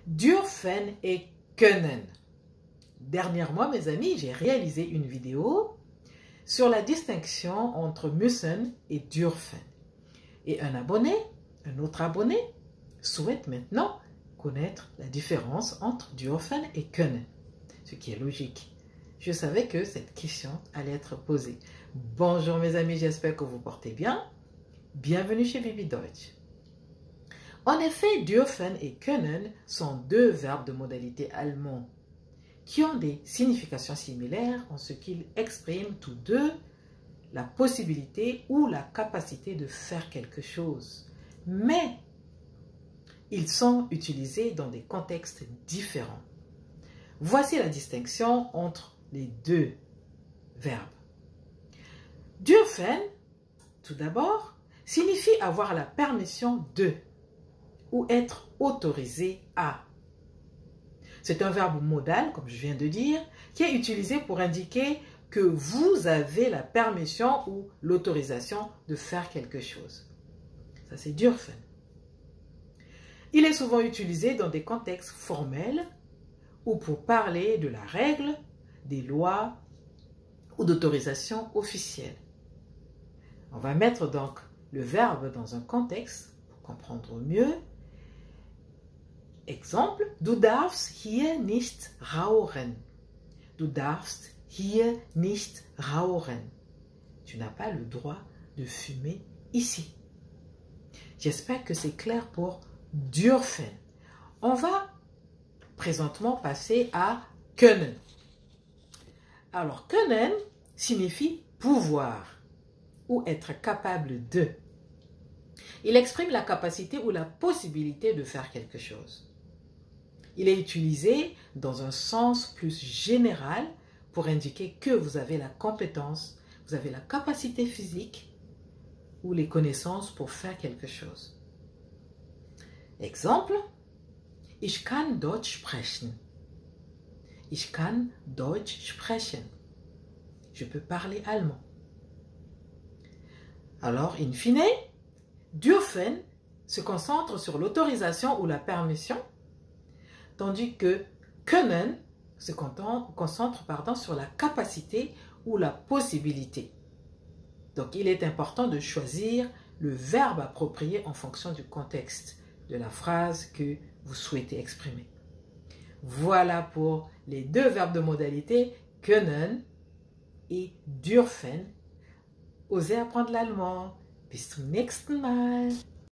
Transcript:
Dürfen et können. Dernièrement, mes amis, j'ai réalisé une vidéo sur la distinction entre müssen et dürfen. Et un autre abonné, souhaite maintenant connaître la différence entre dürfen et können. Ce qui est logique. Je savais que cette question allait être posée. Bonjour mes amis, j'espère que vous portez bien. Bienvenue chez Bibi Deutsch. En effet, dürfen et können sont deux verbes de modalité allemand qui ont des significations similaires en ce qu'ils expriment tous deux la possibilité ou la capacité de faire quelque chose. Mais ils sont utilisés dans des contextes différents. Voici la distinction entre les deux verbes. Dürfen, tout d'abord, signifie avoir la permission de ou être autorisé à. C'est un verbe modal, comme je viens de dire, qui est utilisé pour indiquer que vous avez la permission ou l'autorisation de faire quelque chose. Ça, c'est dürfen. Il est souvent utilisé dans des contextes formels ou pour parler de la règle, des lois ou d'autorisation officielle. On va mettre donc le verbe dans un contexte pour comprendre mieux. Exemple, du darfst hier nicht rauchen. Du darfst hier nicht rauchen. Tu n'as pas le droit de fumer ici. J'espère que c'est clair pour dürfen. On va présentement passer à können. Alors, können signifie pouvoir ou être capable de. Il exprime la capacité ou la possibilité de faire quelque chose. Il est utilisé dans un sens plus général pour indiquer que vous avez la compétence, vous avez la capacité physique ou les connaissances pour faire quelque chose. Exemple, ich kann Deutsch sprechen. Ich kann Deutsch sprechen. Je peux parler allemand. Alors, in fine, dürfen se concentre sur l'autorisation ou la permission, tandis que können se concentre sur la capacité ou la possibilité. Donc, il est important de choisir le verbe approprié en fonction du contexte de la phrase que vous souhaitez exprimer. Voilà pour les deux verbes de modalité können et dürfen. Osez apprendre l'allemand. Bis zum nächsten Mal.